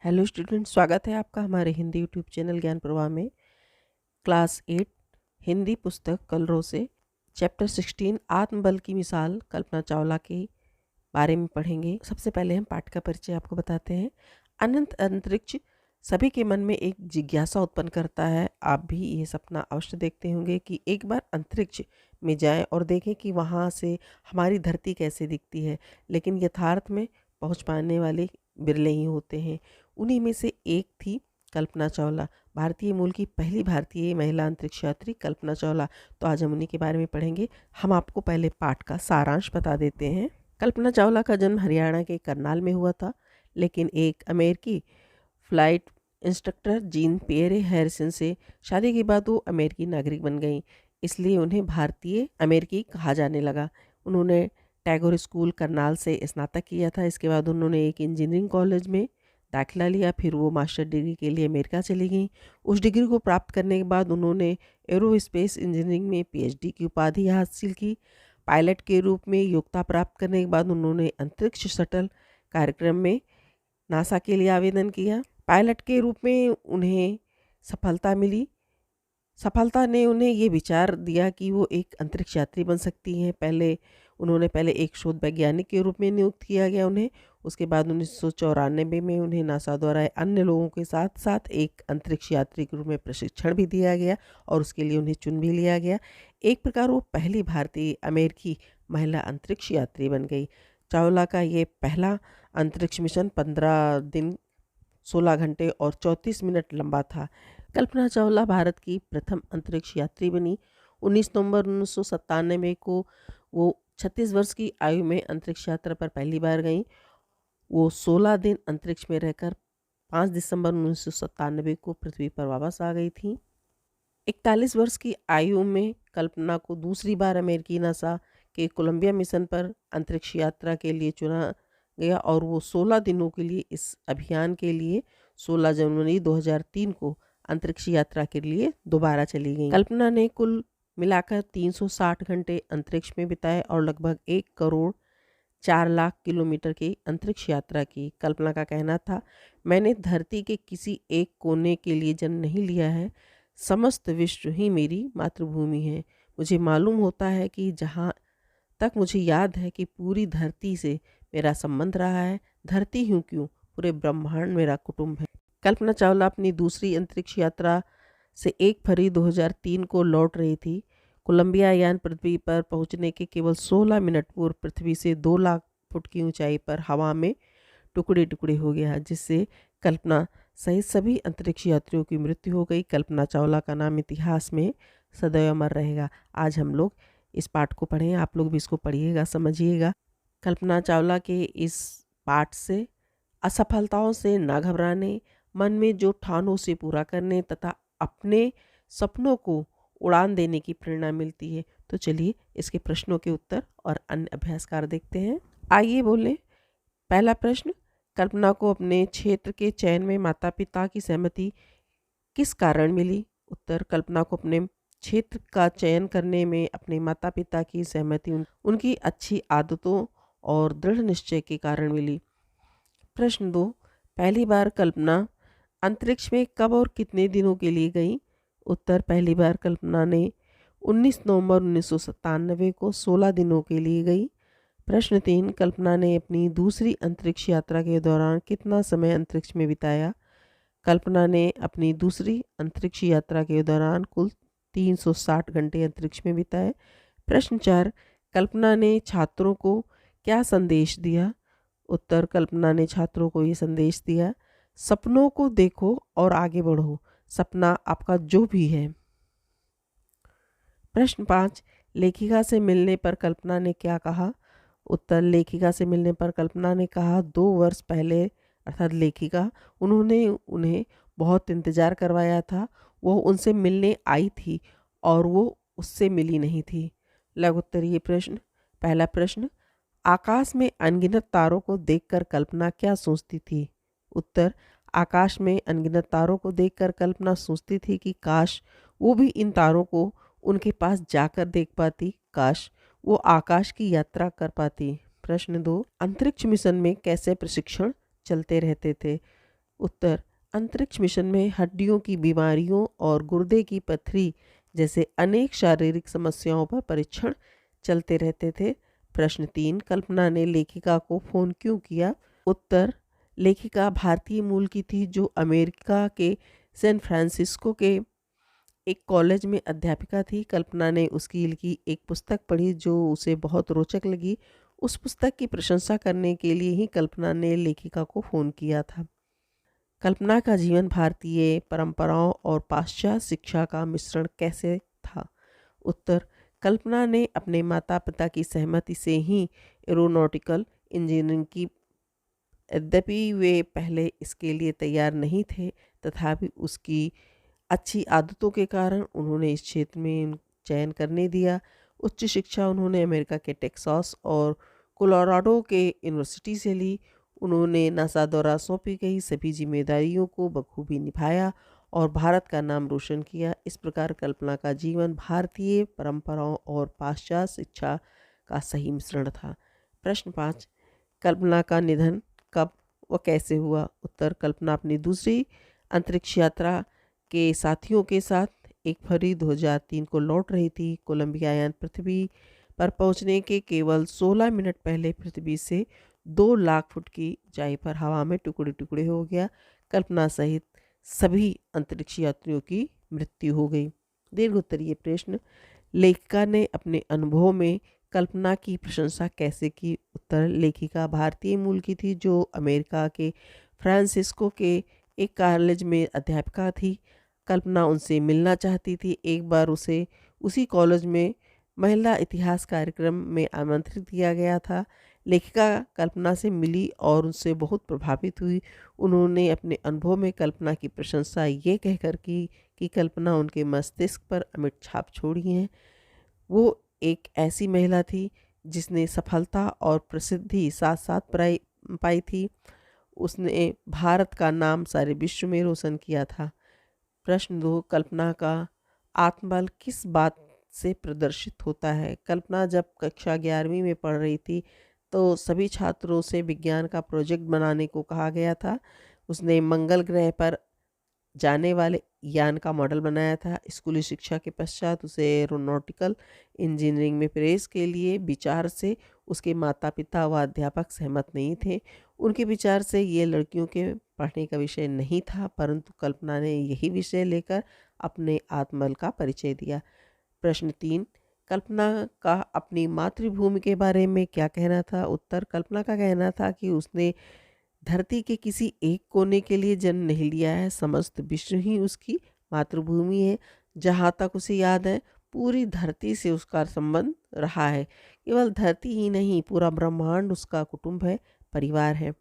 Hello student, स्वागत है आपका हमारे हिंदी यूट्यूब चैनल ज्ञान प्रवाह में। क्लास 8 हिंदी पुस्तक कलरों से चैप्टर 16 आत्मबल की मिसाल कल्पना चावला के बारे में पढ़ेंगे। सबसे पहले हम पाठ का परिचय आपको बताते हैं। अनंत अंतरिक्ष सभी के मन में एक जिज्ञासा उत्पन्न करता है। आप भी ये सपना अवश्य देखते होंगे कि एक बार अंतरिक्ष में जाएं और देखें कि वहाँ से हमारी धरती कैसे दिखती है, लेकिन यथार्थ में पहुँच पाने वाले बिरले ही होते हैं। उन्हीं में से एक थी कल्पना चावला, भारतीय मूल की पहली भारतीय महिला अंतरिक्ष यात्री कल्पना चावला। तो आज हम उन्हीं के बारे में पढ़ेंगे। हम आपको पहले पाठ का सारांश बता देते हैं। कल्पना चावला का जन्म हरियाणा के करनाल में हुआ था, लेकिन एक अमेरिकी flight instructor Jean Pierre Harrison से शादी के बाद वो अमेरिकी नागरिक बन गई, इसलिए उन्हें भारतीय अमेरिकी कहा जाने लगा। उन्होंने टैगोर स्कूल करनाल से स्नातक किया था। इसके बाद उन्होंने एक इंजीनियरिंग कॉलेज में दाखिला लिया। फिर वो मास्टर डिग्री के लिए अमेरिका चली गई। उस डिग्री को प्राप्त करने के बाद उन्होंने एरोस्पेस इंजीनियरिंग में पीएचडी की उपाधि हासिल की। पायलट के रूप में योग्यता प्राप्त करने के बाद उन्होंने अंतरिक्ष शटल कार्यक्रम में नासा के लिए आवेदन किया। पायलट के रूप में उन्हें सफलता मिली। सफलता ने उन्हें ये विचार दिया कि वो एक अंतरिक्ष यात्री बन सकती हैं। उन्होंने पहले एक शोध वैज्ञानिक के रूप में नियुक्त किया गया उन्हें। उसके बाद 1994 में उन्हें नासा द्वारा अन्य लोगों के साथ साथ एक अंतरिक्ष यात्री के रूप में प्रशिक्षण भी दिया गया और उसके लिए उन्हें चुन भी लिया गया। एक प्रकार वो पहली भारतीय अमेरिकी महिला अंतरिक्ष यात्री बन गई। चावला का ये पहला अंतरिक्ष मिशन 15 दिन 16 घंटे और 34 मिनट लंबा था। कल्पना चावला भारत की प्रथम अंतरिक्ष यात्री बनी। 19 नवंबर 1997 को वो 36 वर्ष की आयु में अंतरिक्ष यात्रा पर पहली बार गईं। वो 16 दिन अंतरिक्ष में रहकर 5 दिसंबर 1997 को पृथ्वी पर वापस आ गई थी। 41 वर्ष की आयु में कल्पना को दूसरी बार अमेरिकी नासा के कोलंबिया मिशन पर अंतरिक्ष यात्रा के लिए चुना गया और वो 16 दिनों के लिए इस अभियान के लिए 16 जनवरी 2003 को अंतरिक्ष यात्रा के लिए दोबारा चली गई। कल्पना ने कुल मिलाकर 360 घंटे अंतरिक्ष में बिताए और लगभग 1 करोड़ 4 लाख किलोमीटर की अंतरिक्ष यात्रा की। कल्पना का कहना था, मैंने धरती के किसी एक कोने के लिए जन्म नहीं लिया है, समस्त विश्व ही मेरी मातृभूमि है। मुझे मालूम होता है कि जहाँ तक मुझे याद है कि पूरी धरती से मेरा संबंध रहा है। धरती हूँ क्यों, पूरे ब्रह्मांड मेरा कुटुंब है। कल्पना चावला अपनी दूसरी अंतरिक्ष यात्रा से 1 फरवरी 2003 को लौट रही थी। कोलंबिया यान पृथ्वी पर पहुंचने के केवल 16 मिनट पूर्व पृथ्वी से 2 लाख फुट की ऊंचाई पर हवा में टुकड़े टुकड़े हो गया, जिससे कल्पना सहित सभी अंतरिक्ष यात्रियों की मृत्यु हो गई। कल्पना चावला का नाम इतिहास में सदैव अमर रहेगा। आज हम लोग इस पाठ को पढ़ें, आप लोग भी इसको पढ़िएगा, समझिएगा। कल्पना चावला के इस पाठ से असफलताओं से ना घबराने, मन में जो ठानो उसे पूरा करने तथा अपने सपनों को उड़ान देने की प्रेरणा मिलती है। तो चलिए इसके प्रश्नों के उत्तर और अन्य अभ्यास कार्य देखते हैं। आइए बोलें। पहला प्रश्न, कल्पना को अपने क्षेत्र के चयन में माता पिता की सहमति किस कारण मिली? उत्तर, कल्पना को अपने क्षेत्र का चयन करने में अपने माता पिता की सहमति उनकी अच्छी आदतों और दृढ़ निश्चय के कारण मिली। प्रश्न 2, पहली बार कल्पना अंतरिक्ष में कब और कितने दिनों के लिए गई? उत्तर, पहली बार कल्पना ने 19 नवंबर 1997 को 16 दिनों के लिए गई। प्रश्न 3, कल्पना ने अपनी दूसरी अंतरिक्ष यात्रा के दौरान कितना समय अंतरिक्ष में बिताया? कल्पना ने अपनी दूसरी अंतरिक्ष यात्रा के दौरान कुल 360 घंटे अंतरिक्ष में बिताए। प्रश्न 4, कल्पना ने छात्रों को क्या संदेश दिया? उत्तर, कल्पना ने छात्रों को ये संदेश दिया, सपनों को देखो और आगे बढ़ो, सपना आपका जो भी है। प्रश्न 5, लेखिका से मिलने पर कल्पना ने क्या कहा? उत्तर, लेखिका से मिलने पर कल्पना ने कहा, 2 वर्ष पहले अर्थात लेखिका उन्होंने उन्हें बहुत इंतज़ार करवाया था। वो उनसे मिलने आई थी और वो उससे मिली नहीं थी। लघु उत्तरीय प्रश्न। पहला प्रश्न, आकाश में अनगिनत तारों को देखकर कल्पना क्या सोचती थी? उत्तर, आकाश में अनगिनत तारों को देखकर कल्पना सोचती थी कि काश वो भी इन तारों को उनके पास जाकर देख पाती, काश वो आकाश की यात्रा कर पाती। प्रश्न 2, अंतरिक्ष मिशन में कैसे प्रशिक्षण चलते रहते थे? उत्तर, अंतरिक्ष मिशन में हड्डियों की बीमारियों और गुर्दे की पथरी जैसे अनेक शारीरिक समस्याओं पर परीक्षण चलते रहते थे। प्रश्न 3, कल्पना ने लेखिका को फ़ोन क्यों किया? उत्तर, लेखिका भारतीय मूल की थी जो अमेरिका के सैन फ्रांसिस्को के एक कॉलेज में अध्यापिका थी। कल्पना ने उसकी लिखी एक पुस्तक पढ़ी जो उसे बहुत रोचक लगी। उस पुस्तक की प्रशंसा करने के लिए ही कल्पना ने लेखिका को फ़ोन किया था। कल्पना का जीवन भारतीय परंपराओं और पाश्चात्य शिक्षा का मिश्रण कैसे था? उत्तर, कल्पना ने अपने माता पिता की सहमति से ही एरोनॉटिकल इंजीनियरिंग की। यद्यपि वे पहले इसके लिए तैयार नहीं थे, तथापि उसकी अच्छी आदतों के कारण उन्होंने इस क्षेत्र में चयन करने दिया। उच्च शिक्षा उन्होंने अमेरिका के टेक्सास और कोलोराडो के यूनिवर्सिटी से ली। उन्होंने नासा द्वारा सौंपी गई सभी जिम्मेदारियों को बखूबी निभाया और भारत का नाम रोशन किया। इस प्रकार कल्पना का जीवन भारतीय परंपराओं और पाश्चात्य शिक्षा का सही मिश्रण था। प्रश्न 5, कल्पना का निधन कब व कैसे हुआ? उत्तर, कल्पना अपनी दूसरी अंतरिक्ष यात्रा के साथियों के साथ 1 फरवरी 2003 को लौट रही थी। कोलंबिया यान पृथ्वी पर पहुंचने के केवल 16 मिनट पहले पृथ्वी से 2 लाख फुट की ऊंचाई पर हवा में टुकड़े टुकड़े हो गया। कल्पना सहित सभी अंतरिक्ष यात्रियों की मृत्यु हो गई। दीर्घ उत्तरीय प्रश्न, लेखिका ने अपने अनुभव में कल्पना की प्रशंसा कैसे की? उत्तर, लेखिका भारतीय मूल की थी जो अमेरिका के फ्रांसिस्को के एक कॉलेज में अध्यापिका थी। कल्पना उनसे मिलना चाहती थी। एक बार उसे उसी कॉलेज में महिला इतिहास कार्यक्रम में आमंत्रित किया गया था। लेखिका कल्पना से मिली और उनसे बहुत प्रभावित हुई। उन्होंने अपने अनुभव में कल्पना की प्रशंसा ये कहकर की कि कल्पना उनके मस्तिष्क पर अमिट छाप छोड़ी हैं। वो एक ऐसी महिला थी जिसने सफलता और प्रसिद्धि साथ साथ पाई थी। उसने भारत का नाम सारे विश्व में रोशन किया था। प्रश्न 2, कल्पना का आत्मबल किस बात से प्रदर्शित होता है? कल्पना जब कक्षा 11वीं में पढ़ रही थी तो सभी छात्रों से विज्ञान का प्रोजेक्ट बनाने को कहा गया था। उसने मंगल ग्रह पर जाने वाले यान का मॉडल बनाया था। स्कूली शिक्षा के पश्चात उसे एरोनॉटिकल इंजीनियरिंग में प्रवेश के लिए विचार से उसके माता पिता व अध्यापक सहमत नहीं थे। उनके विचार से ये लड़कियों के पढ़ने का विषय नहीं था, परंतु कल्पना ने यही विषय लेकर अपने आत्मबल का परिचय दिया। प्रश्न 3, कल्पना का अपनी मातृभूमि के बारे में क्या कहना था? उत्तर, कल्पना का कहना था कि उसने धरती के किसी एक कोने के लिए जन्म नहीं लिया है। समस्त विश्व ही उसकी मातृभूमि है। जहाँ तक उसे याद है पूरी धरती से उसका संबंध रहा है। केवल धरती ही नहीं, पूरा ब्रह्मांड उसका कुटुंब है, परिवार है।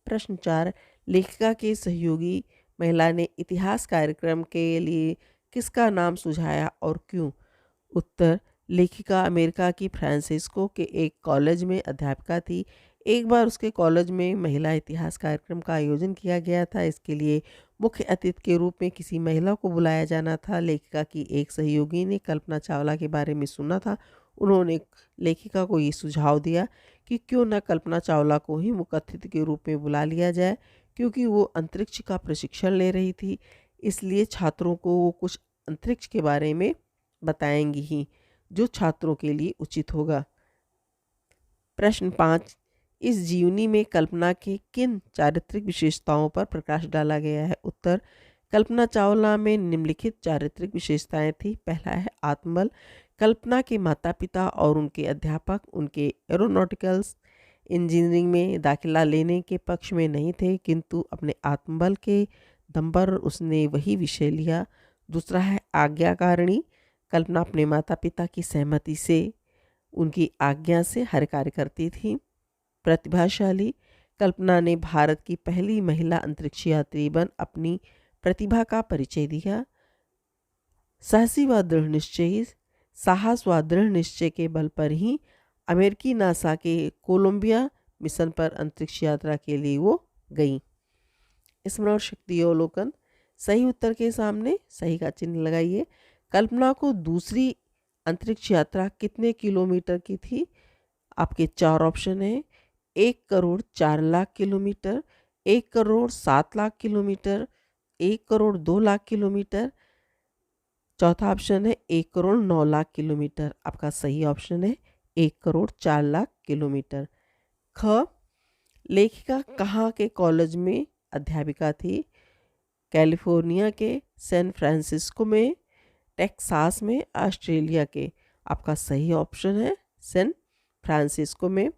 प्रश्न 4, लेखिका के सहयोगी महिला ने इतिहास कार्यक्रम के लिए किसका नाम सुझाया और क्यों? उत्तर, लेखिका अमेरिका की फ्रांसिस्को के एक कॉलेज में अध्यापिका थी। एक बार उसके कॉलेज में महिला इतिहास कार्यक्रम का आयोजन किया गया था। इसके लिए मुख्य अतिथि के रूप में किसी महिला को बुलाया जाना था। लेखिका की एक सहयोगी ने कल्पना चावला के बारे में सुना था। उन्होंने लेखिका को ये सुझाव दिया कि क्यों न कल्पना चावला को ही मुख्य अतिथि के रूप में बुला लिया जाए, क्योंकि वो अंतरिक्ष का प्रशिक्षण ले रही थी। इसलिए छात्रों को वो कुछ अंतरिक्ष के बारे में बताएंगी ही, जो छात्रों के लिए उचित होगा। प्रश्न 5, इस जीवनी में कल्पना के किन चारित्रिक विशेषताओं पर प्रकाश डाला गया है? उत्तर, कल्पना चावला में निम्नलिखित चारित्रिक विशेषताएं थी। पहला है आत्मबल। कल्पना के माता पिता और उनके अध्यापक उनके एरोनॉटिकल्स इंजीनियरिंग में दाखिला लेने के पक्ष में नहीं थे, किंतु अपने आत्मबल के दम पर उसने वही विषय लिया। दूसरा है आज्ञाकारिणी। कल्पना अपने माता पिता की सहमति से, उनकी आज्ञा से हर कार्य करती थी। प्रतिभाशाली। कल्पना ने भारत की पहली महिला अंतरिक्ष यात्री बन अपनी प्रतिभा का परिचय दिया। साहसी व दृढ़ निश्चयी। साहस व दृढ़ निश्चय के बल पर ही अमेरिकी नासा के कोलंबिया मिशन पर अंतरिक्ष यात्रा के लिए वो गई। स्मरण शक्ति अवलोकन। सही उत्तर के सामने सही का चिन्ह लगाइए। कल्पना को दूसरी अंतरिक्ष यात्रा कितने किलोमीटर की थी? आपके 4 ऑप्शन हैं। 1 crore 4 lakh kilometre, 1,07,00,000 kilometre, 1,02,00,000 kilometre. चौथा ऑप्शन है 1,09,00,000 किलोमीटर। आपका सही ऑप्शन है 1,04,00,000 किलोमीटर। ख, लेखिका कहाँ के कॉलेज में अध्यापिका थी? कैलिफोर्निया के, सैन फ्रांसिस्को में, टेक्सास में, ऑस्ट्रेलिया के। आपका सही ऑप्शन है सैन फ्रांसिस्को में।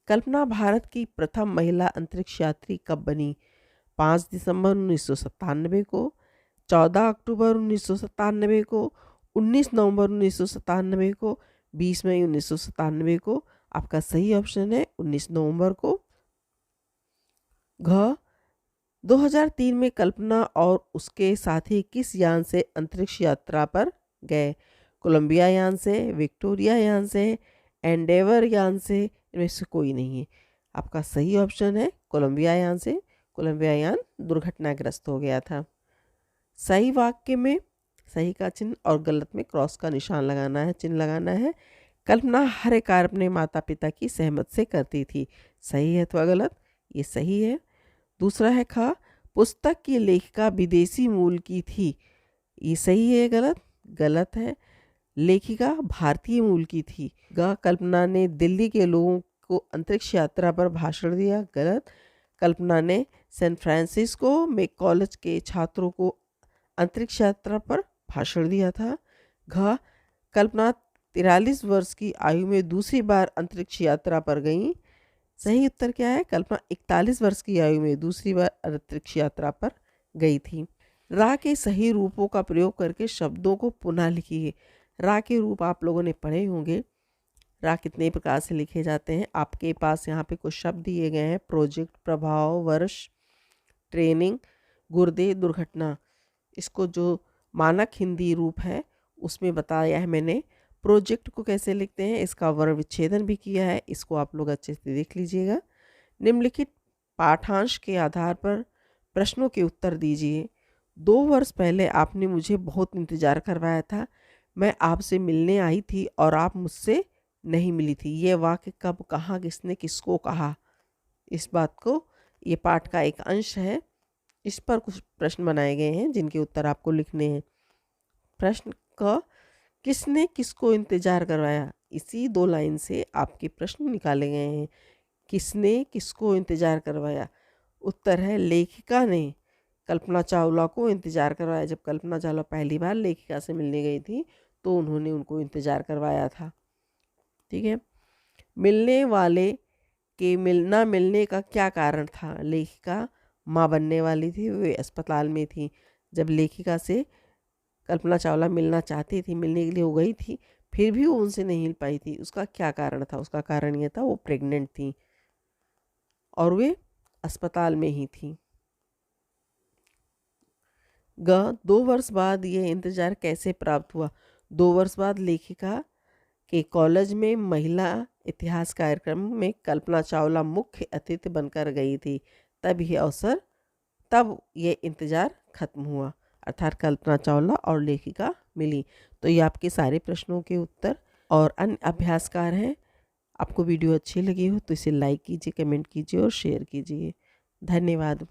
कल्पना भारत की प्रथम महिला अंतरिक्ष यात्री कब बनी? 5 दिसंबर 1997 को, 14 अक्टूबर 1997 को, 19 नवंबर 1997 को, 20 मई 1997 को। आपका सही ऑप्शन है 19 नवंबर को। घ, 2003 में कल्पना और उसके साथी किस यान से अंतरिक्ष यात्रा पर गए? कोलंबिया यान से, विक्टोरिया यान से, एंडेवर यान से, इनमें से कोई नहीं है। आपका सही ऑप्शन है कोलंबिया यान से। कोलंबिया यान दुर्घटनाग्रस्त हो गया था। सही वाक्य में सही का चिन्ह और गलत में क्रॉस का निशान लगाना है, चिन्ह लगाना है। कल्पना हर कार्य अपने माता पिता की सहमत से करती थी। सही है अथवा गलत? ये सही है। दूसरा है ख, पुस्तक की लेखिका विदेशी मूल की थी। ये सही है गलत? गलत है। लेखिका भारतीय मूल की थी। ग, कल्पना ने दिल्ली के लोगों को अंतरिक्ष यात्रा पर भाषण दिया। गलत। कल्पना ने सैन फ्रांसिस्को में कॉलेज के छात्रों को अंतरिक्ष यात्रा पर भाषण दिया था। घ, कल्पना 43 वर्ष की आयु में दूसरी बार अंतरिक्ष यात्रा पर गई। सही उत्तर क्या है? कल्पना 41 वर्ष की आयु में दूसरी बार अंतरिक्ष यात्रा पर गई थी। रा के सही रूपों का प्रयोग करके शब्दों को पुनः लिखिए। रा के रूप आप लोगों ने पढ़े होंगे। रा कितने प्रकार से लिखे जाते हैं? आपके पास यहाँ पे कुछ शब्द दिए गए हैं। प्रोजेक्ट, प्रभाव, वर्ष, ट्रेनिंग, गुर्दे, दुर्घटना। इसको जो मानक हिंदी रूप है उसमें बताया है मैंने। प्रोजेक्ट को कैसे लिखते हैं इसका वर्ण विच्छेदन भी किया है, इसको आप लोग अच्छे से देख लीजिएगा। निम्नलिखित पाठांश के आधार पर प्रश्नों के उत्तर दीजिए। 2 वर्ष पहले आपने मुझे बहुत इंतज़ार करवाया था। मैं आपसे मिलने आई थी और आप मुझसे नहीं मिली थी। ये वाक्य कब, कहाँ, किसने, किसको कहा? इस बात को, ये पाठ का एक अंश है। इस पर कुछ प्रश्न बनाए गए हैं जिनके उत्तर आपको लिखने हैं। प्रश्न क, किसने किसको इंतजार करवाया? इसी 2 लाइन से आपके प्रश्न निकाले गए हैं। किसने किसको इंतजार करवाया? उत्तर है लेखिका ने कल्पना चावला को इंतजार करवाया। जब कल्पना चावला पहली बार लेखिका से मिलने गई थी तो उन्होंने उनको इंतजार करवाया था। ठीक है। मिलने वाले के ना मिलने का क्या कारण था? लेखिका माँ बनने वाली थी, वे अस्पताल में थी। जब लेखिका से कल्पना चावला मिलना चाहती थी, मिलने के लिए वो गई थी, फिर भी वो उनसे नहीं मिल पाई थी। उसका क्या कारण था? उसका कारण ये था वो प्रेग्नेंट थी और वे अस्पताल में ही थी। ग, 2 वर्ष बाद ये इंतजार कैसे प्राप्त हुआ? 2 वर्ष बाद लेखिका के कॉलेज में महिला इतिहास कार्यक्रम में कल्पना चावला मुख्य अतिथि बनकर गई थी। तब ये इंतज़ार खत्म हुआ, अर्थात कल्पना चावला और लेखिका मिली। तो ये आपके सारे प्रश्नों के उत्तर और अन्य अभ्यासकार हैं। आपको वीडियो अच्छी लगी हो तो इसे लाइक कीजिए, कमेंट कीजिए और शेयर कीजिए। धन्यवाद।